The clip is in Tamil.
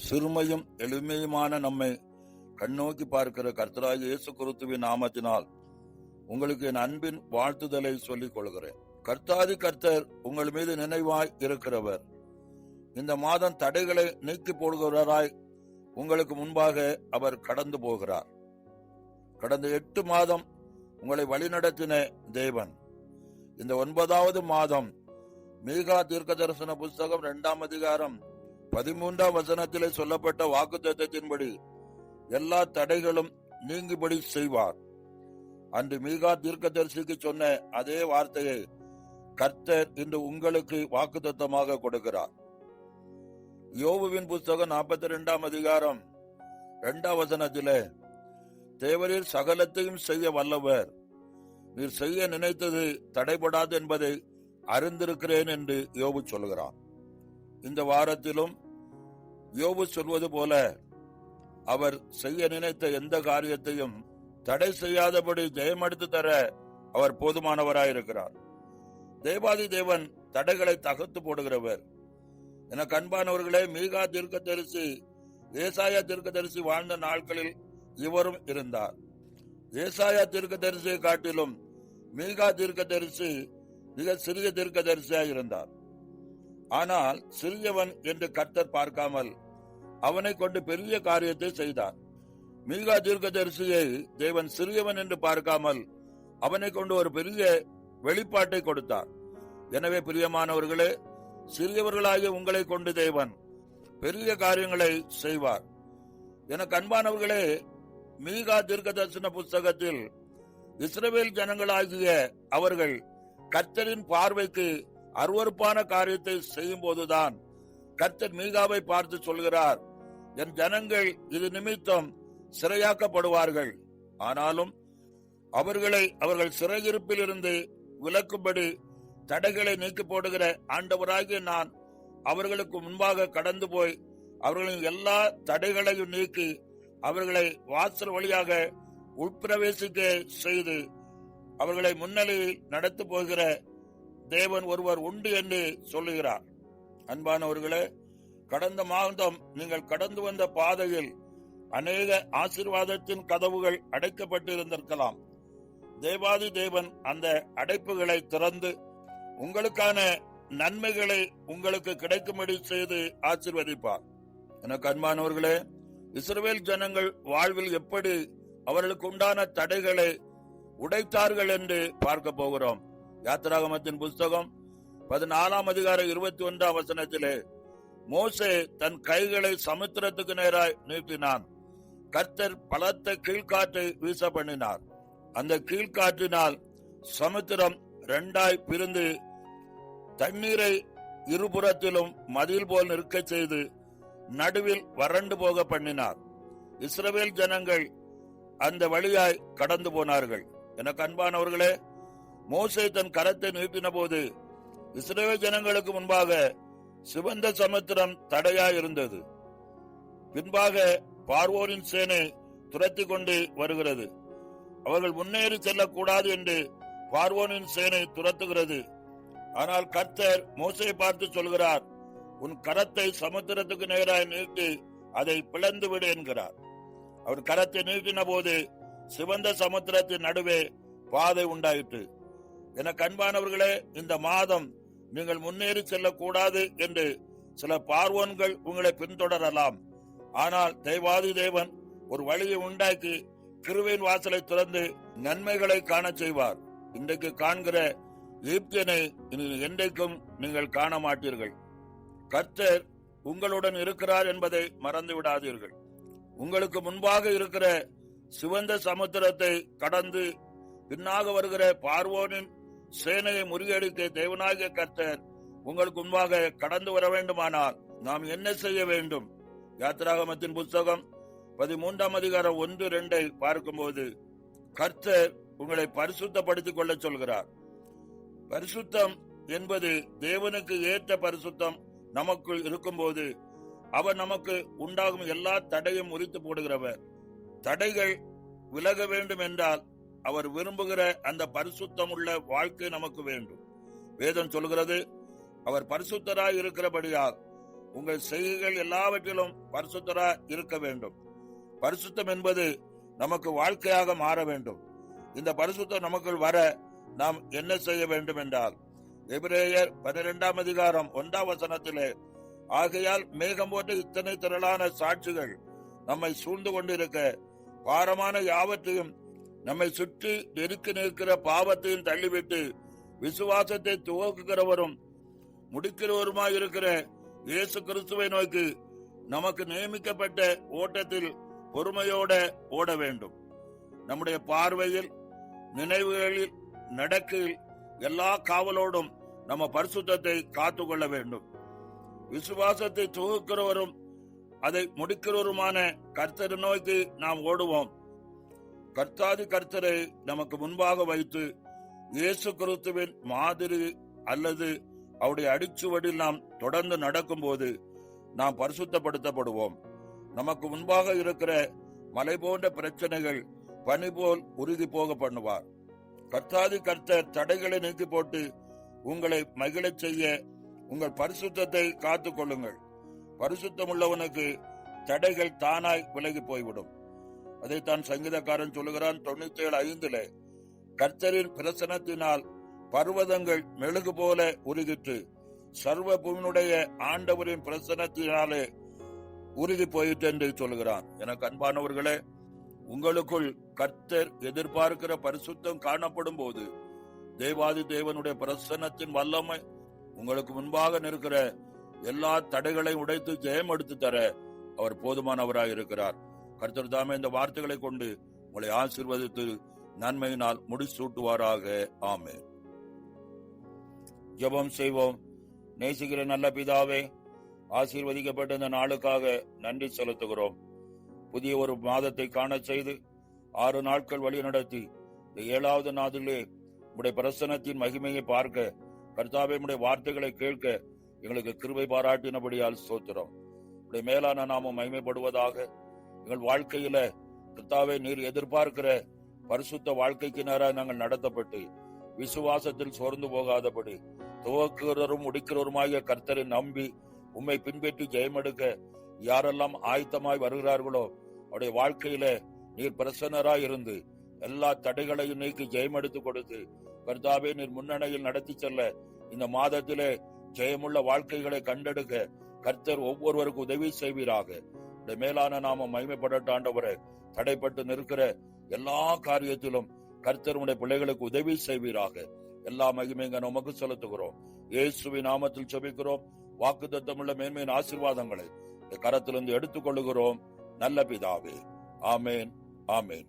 சிறுமையும் எளிமையுமான நம்மை கண்ணோக்கி பார்க்கிற கர்த்தராகிய இயேசு கிறிஸ்துவின் நாமத்தினால் உங்களுக்கு என் அன்பின் வாழ்த்துதலை சொல்லிக் கொள்கிறேன். கர்த்தாதி கர்த்தர் உங்கள் மீது நினைவாய் இருக்கிறவர். இந்த மாதம் தடைகளை நீக்கி போடுகிறவராய் உங்களுக்கு முன்பாக அவர் கடந்து போகிறார். கடந்த 8 மாதம் உங்களை வழிநடத்தின தேவன் இந்த 9வது மாதம் மீகா தீர்க்க தரிசன புஸ்தகம் 2ஆம் அதிகாரம் 13ஆம் வசனத்திலே சொல்லப்பட்ட வாக்குத்தத்தத்தின்படி எல்லா தடைகளும் நீங்கும்படி செய்வார். அன்று மீகா தீர்க்கதரிசிக்கு சொன்ன அதே வார்த்தையை கர்த்தர் இன்று உங்களுக்கு வாக்குத்தத்தமாக கொடுக்கிறார். யோபுவின் புஸ்தகம் 42ஆம் அதிகாரம் 2ஆம் வசனத்திலே தேவரீர் சகலத்தையும் செய்ய வல்லவர், நீர் செய்ய நினைத்தது தடைபடாது என்பதை அறிந்திருக்கிறேன் என்று யோபு சொல்கிறார். இந்த வாரத்திலும் யோபு சொல்வது போல அவர் செய்ய நினைத்த எந்த காரியத்தையும் தடை செய்யாதபடி ஜெயமெடுத்து தர அவர் போதுமானவராயிருக்கிறார். தேவாதி தேவன் தடைகளை தகர்த்து போடுகிறவர். எனக்கு அன்பானவர்களே, மீகா தீர்க்கதரிசி ஏசாயா தீர்க்கதரிசி வாழ்ந்த நாட்களில் இவரும் இருந்தார். ஏசாயா தீர்க்கதரிசியை காட்டிலும் மீகா தீர்க்கதரிசி மிக சிறிய தீர்க்கதரிசியாய் இருந்தார். ஆனால் சிறியவன் என்று கர்த்தர் பார்க்காமல் அவனை கொண்டு பெரிய காரியத்தை செய்தார். மீகா தீர்க்கதரிசியை தேவன் சிறியவன் என்று பார்க்காமல் அவனை கொண்டு ஒரு பெரிய வெளிப்பாட்டை கொடுத்தார். எனவே பிரியமானவர்களே, சிறியவர்களாகிய உங்களை கொண்டு தேவன் பெரிய காரியங்களை செய்வார். எனக்கு அன்பானவர்களே, மீகா தீர்க்க தரிசன புஸ்தகத்தில் இஸ்ரவேல் ஜனங்களாகிய அவர்கள் கர்த்தரின் பார்வைக்கு அருவருப்பான காரியத்தை செய்யும் போதுதான் கர்த்தர் மீகாவை பார்த்து சொல்கிறார், என் ஜனங்கள் இது நிமித்தம் சிறையாக்கப்படுவார்கள். ஆனாலும் அவர்கள் சிறையிருப்பில் இருந்து விலக்கும்படி தடைகளை நீக்கி போடுகிற ஆண்டவராகிய நான் அவர்களுக்கு முன்பாக கடந்து போய் அவர்களின் எல்லா தடைகளையும் நீக்கி அவர்களை வாசல் வழியாக உட்பிரவேசிக்க செய்து அவர்களை முன்னிலையில் நடத்தி போகிற தேவன் ஒருவர் உண்டு என்று சொல்லுகிறார். அன்பானவர்களே, கடந்த மாதம் நீங்கள் கடந்து வந்த பாதையில் அநேக ஆசீர்வாதத்தின் கதவுகள் அடைக்கப்பட்டிருந்திருக்கலாம். தேவாதி தேவன் அந்த அடைப்புகளை திறந்து உங்களுக்கான நன்மைகளை உங்களுக்கு கிடைக்கும்படி செய்து ஆசீர்வதிப்பார். எனக்கு அன்பானவர்களே, இஸ்ரவேல் ஜனங்கள் வாழ்வில் எப்படி அவர்களுக்கு உண்டான தடைகளை உடைத்தார்கள் என்று பார்க்க போகிறோம். யாத்திராகமத்தின் புஸ்தகம் 14ஆம் அதிகாரம் 21ஆம் வசனத்திலே மோசே தன் கைகளை சமுத்திரத்துக்கு நேராய் நீட்டினான். கர்த்தர் பலத்த கீழ்காற்றை வீச பண்ணினார். அந்த கீழ்காற்றினால் சமுத்திரம் 2ஆய் பிரிந்து தண்ணீரை இருபுறத்திலும் மதில் போல் நிற்க செய்து நடுவில் வறண்டு போக பண்ணினார். இஸ்ரவேல் ஜனங்கள் அந்த வழியாய் கடந்து போனார்கள். எனக்கு அன்பானவர்களே, மோசே தன் கரத்தை நீட்டின போது இஸ்ரவேல் ஜனங்களுக்கு முன்பாக சிவந்த சமுத்திரம் தடையாய் இருந்தது. பின்பாக பார்வோனின் சேனை துரத்தி கொண்டு வருகிறது. அவர்கள் முன்னேறி செல்லக்கூடாது என்று பார்வோனின் சேனை துரத்துகிறது. ஆனால் கர்த்தர் மோசேயை பார்த்து சொல்கிறார், உன் கரத்தை சமுத்திரத்துக்கு நேராக நீட்டி அதை பிளந்து விடு என்கிறார். அவர் கரத்தை நீட்டின போது சிவந்த சமுத்திரத்தின் நடுவே பாதை உண்டாயிற்று. எனக்கு அன்பானவர்களே, இந்த மாதம் நீங்கள் முன்னேறி செல்லக்கூடாது என்று சில பார்வோன்கள் உங்களை பின்தொடரலாம். ஆனால் தேவாதி தேவன் ஒரு வழியை உண்டாக்கி கிருபையின் வாசலை திறந்து நன்மைகளை காண செய்வார். இன்றைக்கு காண்கிற எகிப்தியனை இனி என்றைக்கும் நீங்கள் காண மாட்டீர்கள். கர்த்தர் உங்களுடன் இருக்கிறார் என்பதை மறந்து விடாதீர்கள். உங்களுக்கு முன்பாக இருக்கிற சிவந்த சமுத்திரத்தை கடந்து பின்னாக வருகிற பார்வோனின் சேனையை முறியடிக்க தேவனாகிய கர்த்தர் உங்களுக்கு முன்பாக கடந்து வர வேண்டுமானால் நாம் என்ன செய்ய வேண்டும்? யாத்திராகமத்தின் புஸ்தகம் 13ஆம் அதிகாரம் 1-2 பார்க்கும்போது கர்த்தர் உங்களை பரிசுத்தப்படுத்திக் கொள்ள சொல்கிறார். பரிசுத்தம் என்பது தேவனுக்கு ஏற்ற பரிசுத்தம் நமக்குள் இருக்கும்போது அவர் நமக்கு உண்டாகும் எல்லா தடையும் முறித்து போடுகிறவர். தடைகள் விலக வேண்டும் என்றால் அவர் விரும்புகிற அந்த பரிசுத்தம் உள்ள வாழ்க்கை நமக்கு வேண்டும். வேதம் சொல்கிறது, அவர் பரிசுத்தராய் இருக்கிறபடியால் உங்கள் செய்கைகள் எல்லாவற்றிலும் பரிசுத்தராய் இருக்க வேண்டும். பரிசுத்தம் என்பது நமக்கு வாழ்க்கையாக மாற வேண்டும். இந்த பரிசுத்தம் நமக்குள் வர நாம் என்ன செய்ய வேண்டும் என்றால், எபிரேயர் 12ஆம் அதிகாரம் 1ஆம் வசனத்திலே, ஆகையால் மேகம் போன்ற இத்தனை திரளான சாட்சிகள் நம்மை சூழ்ந்து கொண்டிருக்க, பாரமான யாவற்றையும் நம்மை சுற்றி நெருக்கி நிற்கிற பாவத்தையும் தள்ளிவிட்டு, விசுவாசத்தை துவக்குகிறவரும் முடிக்கிறவருமாய் இருக்கிற இயேசு கிறிஸ்துவை நோக்கி நமக்கு நியமிக்கப்பட்ட ஓட்டத்தில் பொறுமையோட ஓட வேண்டும். நம்முடைய பார்வையில், நினைவுகளில், நடக்கையில் எல்லா காவலோடும் நம்ம பரிசுத்தத்தை காத்துக்கொள்ள வேண்டும். விசுவாசத்தை துவக்குகிறவரும் அதை முடிக்கிறவருமான கர்த்தரை நோக்கி நாம் ஓடுவோம். கர்த்தாதி கர்த்தரை நமக்கு முன்பாக வைத்து இயேசு கிறிஸ்துவின் மாதிரி அல்லது அவருடைய அடிச்சுவடில் நாம் தொடர்ந்து நடக்கும் போது நாம் பரிசுத்தப்படுத்தப்படுவோம். நமக்கு முன்பாக இருக்கிற மலை போன்ற பிரச்சனைகள் பனி போல் உருகி போக பண்ணுவார். கர்த்தாதி கர்த்தர் தடைகளை நீக்கி போட்டு உங்களை மகிழச் செய்ய உங்கள் பரிசுத்தத்தை காத்துக் கொள்ளுங்கள். பரிசுத்தம் உள்ளவனுக்கு தடைகள் தானாய் விலகி போய்விடும். அதைத்தான் சங்கீதக்காரன் சொல்லுகிறான் 97:5, கர்த்தரின் பிரசனத்தினால் பர்வதங்கள் மெழுகு போல உருகிற்று, சர்வ பூமியினுடைய ஆண்டவரின் பிரசனத்தினாலே உருகி போயிற்று என்று சொல்லுகிறான். எனக்கு அன்பானவர்களே, உங்களுக்குள் கர்த்தர் எதிர்பார்க்கிற பரிசுத்தம் காணப்படும் போது தேவாதி தேவனுடைய பிரசன்னத்தின் வல்லமை உங்களுக்கு முன்பாக நிற்கிற எல்லா தடைகளையும் உடைத்து ஜெயம் எடுத்து தர அவர் போதுமானவராய் இருக்கிறார். கர்த்தர் தாமே இந்த வார்த்தைகளை கொண்டு உங்களை ஆசீர்வதித்து நன்மையினால் முடிசூட்டுவாராக. ஆமென். ஜெபம் செய்வோம். நேசிக்கிற நல்ல பிதாவே, ஆசீர்வதிக்கப்பட்ட இந்த நாளுக்காக நன்றி செலுத்துகிறோம். புதிய ஒரு மாதத்தை காண செய்து 6 நாட்கள் வழி நடத்தி இந்த 7வது நாளிலே உடைய பிரசன்னத்தின் மகிமையை பார்க்க, கர்த்தாவே உடைய வார்த்தைகளை கேட்க எங்களுக்கு கிருபை பாராட்டினபடியால் ஸ்தோத்திரம். உடைய மேலான நாமம் மகிமைப்படுவதாக. எங்கள் வாழ்க்கையில கர்த்தாவே நீர் எதிர்பார்க்கிற பரிசுத்த வாழ்க்கைக்கு நேராக நாங்கள் நடத்தப்பட்டு விசுவாசத்தில் சோர்ந்து போகாதபடி துவக்குகிறவரும் முடிக்கிறவருமாகிய கர்த்தரை நம்பி உம்மை பின்பற்றி ஜெயமெடுக்க யாரெல்லாம் ஆயத்தமாய் வருகிறார்களோ அவருடைய வாழ்க்கையில நீர் பிரசன்னராய் இருந்து எல்லா தடைகளையும் நீக்கி ஜெயமெடுத்து கொடுத்து கர்த்தாவே நீர் முன்னணியில் நடத்தி செல்ல இந்த மாதத்திலே ஜெயமுள்ள வாழ்க்கைகளை கண்டெடுக்க கர்த்தர் ஒவ்வொருவருக்கும் உதவி செய்வீராக. மேலான நாம மகிமைப்படட்டும் ஆண்டவரே. தடைப்பட்டு நிற்கிற எல்லா காரியத்திலும் கர்த்தர் உடைய பிள்ளைகளுக்கு உதவி செய்வீராக. எல்லா மகிமைங்க நமக்கு செலுத்துகிறோம். இயேசுவின் நாமத்தில் ஜெபிக்கிறோம். வாக்குத்தத்தமுள்ள மேன்மையின் ஆசீர்வாதங்களை கரத்திலிருந்து எடுத்துக் கொள்ளுகிறோம் நல்ல பிதாவே. ஆமேன், ஆமேன்.